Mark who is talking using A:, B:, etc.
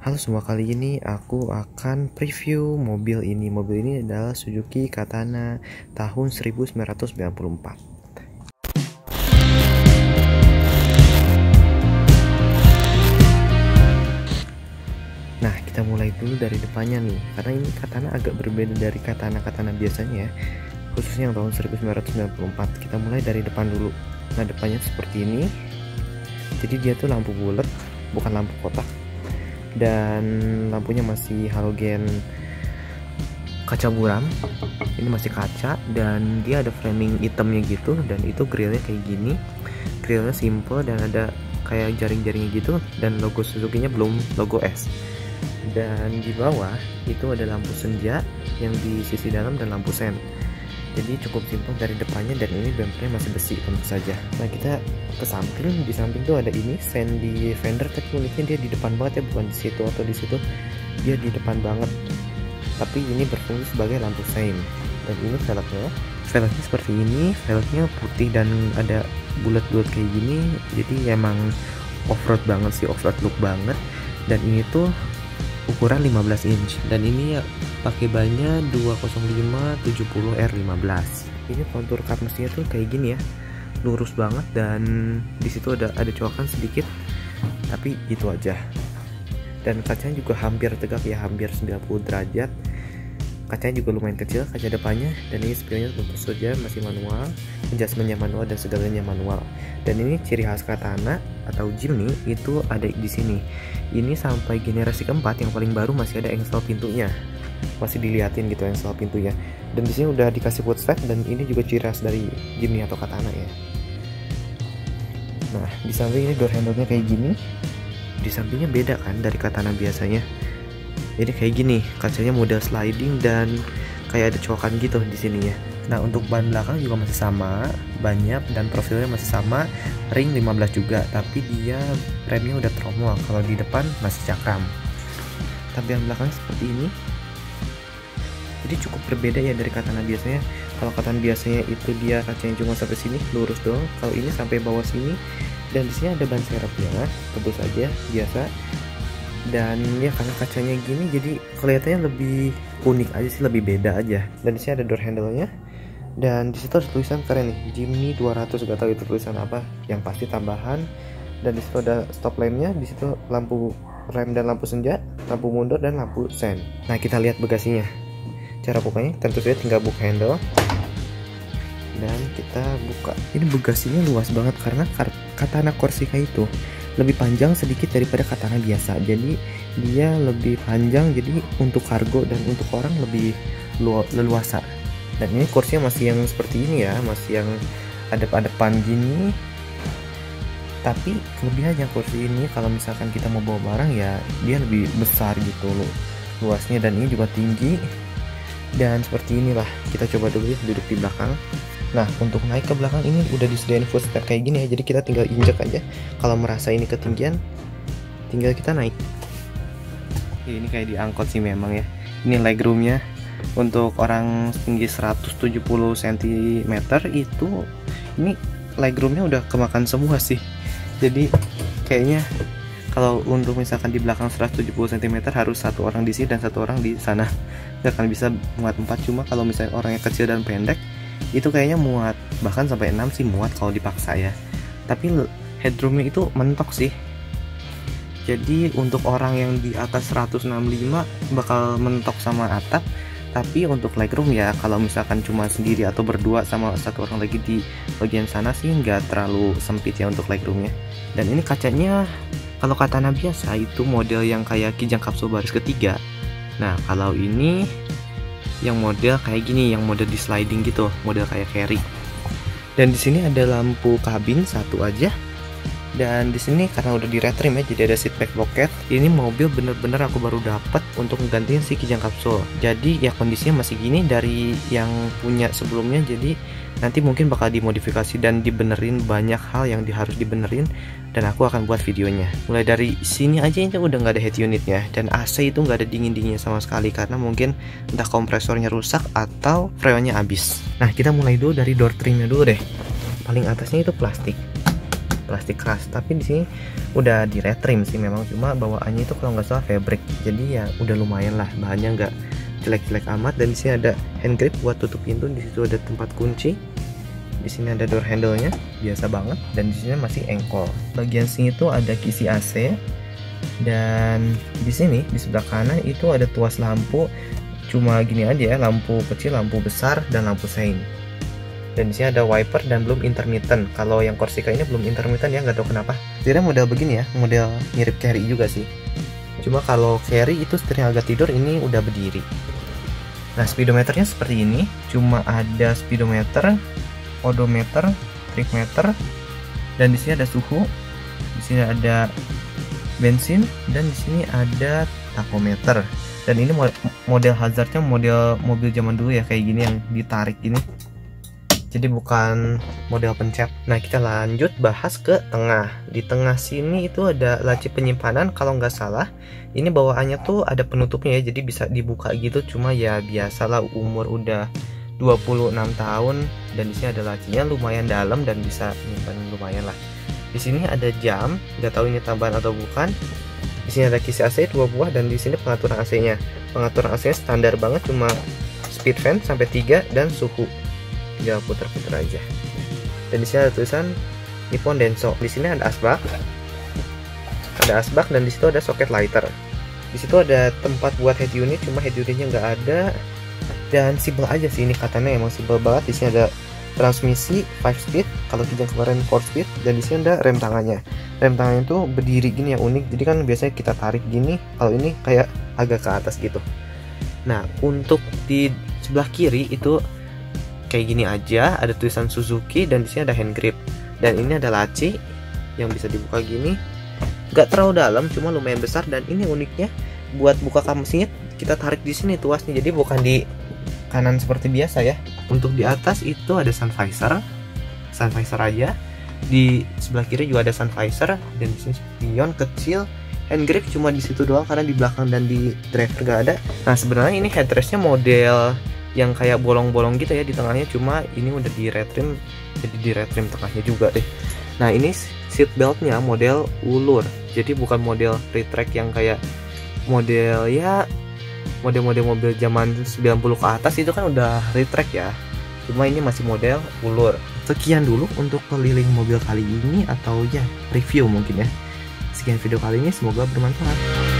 A: Halo semua, kali ini aku akan preview mobil ini. Mobil ini adalah Suzuki Katana tahun 1994. Nah, kita mulai dulu dari depannya nih, karena ini Katana agak berbeda dari Katana-Katana biasanya ya, khususnya yang tahun 1994. Kita mulai dari depan dulu. Nah, depannya seperti ini. Jadi dia tuh lampu bulat, bukan lampu kotak, dan lampunya masih halogen kaca buram. Ini masih kaca dan dia ada framing hitamnya gitu, dan itu grillnya kayak gini. Grillnya simple dan ada kayak jaring-jaringnya gitu, dan logo Suzuki-nya belum logo S. Dan di bawah itu ada lampu senja yang di sisi dalam dan lampu sen. Jadi cukup simpel dari depannya, dan ini bumpernya masih besi tentu saja. Nah, kita ke samping. Di samping tuh ada ini sen di fender, tapi uniknya dia di depan banget ya, bukan di situ atau di situ, dia di depan banget. Tapi ini berfungsi sebagai lampu sein. Dan ini velgnya seperti ini, velgnya putih dan ada bulat-bulat kayak gini. Jadi emang off-road banget sih, off-road look banget. Dan ini tuh ukuran 15 inch, dan ini ya pakai bannya 205/70 R15. Ini kontur kap mesinnya tuh kayak gini ya, lurus banget, dan di situ ada coakan sedikit, tapi itu aja. Dan kacanya juga hampir tegak ya, hampir 90 derajat. Kacanya juga lumayan kecil, kaca depannya, dan ini spionnya tentu saja masih manual, adjustmentnya manual dan segalanya manual. Dan ini ciri khas Katana atau Jimny itu ada di sini. Ini sampai generasi keempat yang paling baru masih ada engsel pintunya, masih diliatin gitu engsel pintunya. Dan di sini udah dikasih footstep, dan ini juga ciri khas dari Jimny atau Katana ya. Nah, di samping ini door handle-nya kayak gini. Di sampingnya beda kan dari Katana biasanya. Jadi kayak gini, kacanya model sliding dan kayak ada coakan gitu di sini ya. Nah, untuk ban belakang juga masih sama, banyak, dan profilnya masih sama, ring 15 juga, tapi dia remnya udah tromol. Kalau di depan masih cakram. Tampilan belakang seperti ini. Jadi cukup berbeda ya dari Katana biasanya. Kalau Katana biasanya itu dia kacanya cuma sampai sini, lurus doang. Kalau ini sampai bawah sini, dan di sini ada ban serepnya, tentu saja biasa. Dan ya karena kacanya gini, jadi kelihatannya lebih unik aja sih, lebih beda aja. Dan di sini ada door handle-nya, dan di situ ada tulisan keren nih, Jimny 200, gak tahu itu tulisan apa, yang pasti tambahan. Dan di situ ada stop lamp-nya, di situ lampu rem dan lampu senja, lampu mundur dan lampu sen. Nah, kita lihat bagasinya. Cara bukanya tentu saja tinggal buka handle, dan kita buka. Ini bagasinya luas banget karena Katana Corsica itu lebih panjang sedikit daripada Katana biasa. Jadi dia lebih panjang, jadi untuk kargo dan untuk orang lebih leluasa. Dan ini kursinya masih yang seperti ini ya, masih yang adep-adepan gini. Tapi kelebihannya kursi ini kalau misalkan kita mau bawa barang ya, dia lebih besar gitu loh luasnya, dan ini juga tinggi. Dan seperti inilah, kita coba dulu ya duduk di belakang. Nah, untuk naik ke belakang ini udah disediain footstep kayak gini ya, jadi kita tinggal injek aja. Kalau merasa ini ketinggian, tinggal kita naik. Ini kayak diangkot sih memang ya. Ini legroomnya untuk orang tinggi 170 cm itu, ini legroomnya udah kemakan semua sih. Jadi kayaknya kalau untuk misalkan di belakang 170 cm harus satu orang di sini dan satu orang di sana, nggak akan bisa muat 4. Cuma kalau misalnya orangnya kecil dan pendek, itu kayaknya muat, bahkan sampai 6 sih muat kalau dipaksa ya. Tapi headroomnya itu mentok sih. Jadi untuk orang yang di atas 165 bakal mentok sama atap. Tapi untuk legroom ya, kalau misalkan cuma sendiri atau berdua sama satu orang lagi di bagian sana sih nggak terlalu sempit ya untuk legroomnya. Dan ini kacanya, kalau Katana biasa itu model yang kayak kijang kapsul baris ketiga. Nah, kalau ini yang model kayak gini, yang model di sliding gitu, model kayak carry. Dan di sini ada lampu kabin satu aja. Dan di sini karena udah di retrim ya, jadi ada seat back pocket. Ini mobil bener-bener aku baru dapat untuk menggantiin si kijang kapsul. Jadi ya kondisinya masih gini dari yang punya sebelumnya. Jadi nanti mungkin bakal dimodifikasi dan dibenerin, banyak hal yang harus dibenerin, dan aku akan buat videonya. Mulai dari sini aja itu udah nggak ada head unitnya, dan AC itu nggak ada dingin-dinginnya sama sekali karena mungkin entah kompresornya rusak atau freonnya habis. Nah, kita mulai dulu dari door trimnya dulu deh. Paling atasnya itu plastik. plastik keras, tapi di sini udah di retrim sih memang, cuma bawaannya itu kalau nggak salah fabric, jadi ya udah lumayan lah, bahannya nggak jelek-jelek amat. Dan di sini ada hand grip buat tutup pintu, di situ ada tempat kunci, di sini ada door handle-nya biasa banget, dan di sini masih engkol. Bagian sini itu ada kisi AC, dan di sini di sebelah kanan itu ada tuas lampu, cuma gini aja ya, lampu kecil, lampu besar, dan lampu sein. Dan di sini ada wiper dan belum intermittent. Kalau yang Corsica ini belum intermittent ya, nggak tahu kenapa. Setirnya model begini ya, model mirip carry juga sih. Cuma kalau carry itu setirnya agak tidur, ini udah berdiri. Nah, speedometernya seperti ini, cuma ada speedometer, odometer, trip meter, dan di sini ada suhu, di sini ada bensin, dan di sini ada tachometer. Dan ini model hazardnya model mobil zaman dulu ya, kayak gini yang ditarik gini, jadi bukan model pencet. Nah, kita lanjut bahas ke tengah. Di tengah sini itu ada laci penyimpanan, kalau nggak salah ini bawaannya tuh ada penutupnya ya, jadi bisa dibuka gitu. Cuma ya biasalah, umur udah 26 tahun, dan di sini ada lacinya lumayan dalam dan bisa nyimpan lumayan lah. Di sini ada jam, nggak tahu ini tambahan atau bukan. Di sini ada kisi AC 2 buah, dan di sini pengaturan AC-nya. Pengaturan AC-nya standar banget, cuma speed fan sampai 3 dan suhu. Tinggal puter-puter aja. Dan di sini ada tulisan Nippon Denso. Di sini ada asbak. Dan di situ ada soket lighter. Di situ ada tempat buat head unit, cuma head unitnya nggak ada. Dan simple aja sih, ini katanya emang simple banget. Di sini ada transmisi 5 speed, kalau kijang kemarin 4 speed, dan di sini ada rem tangannya. Rem tangannya itu berdiri gini yang unik. Jadi kan biasanya kita tarik gini, kalau ini kayak agak ke atas gitu. Nah, untuk di sebelah kiri itu kayak gini aja, ada tulisan Suzuki, dan di sini ada hand grip. Dan ini ada laci yang bisa dibuka gini, nggak terlalu dalam, cuma lumayan besar. Dan ini uniknya, buat buka kap mesinnya kita tarik di sini tuasnya, jadi bukan di kanan seperti biasa ya. Untuk di atas itu ada sun visor aja. Di sebelah kiri juga ada sun visor, dan di sini spion kecil. Hand grip cuma di situ doang, karena di belakang dan di driver gak ada. Nah, sebenarnya ini headrestnya model yang kayak bolong-bolong gitu ya di tengahnya, cuma ini udah di retrim, jadi di retrim tengahnya juga deh. Nah, ini seat beltnya model ulur, jadi bukan model free track yang kayak model ya model-model mobil zaman 90 ke atas itu kan udah retract ya, cuma ini masih model ulur. Sekian dulu untuk keliling mobil kali ini, atau ya review mungkin ya. Sekian video kali ini, semoga bermanfaat.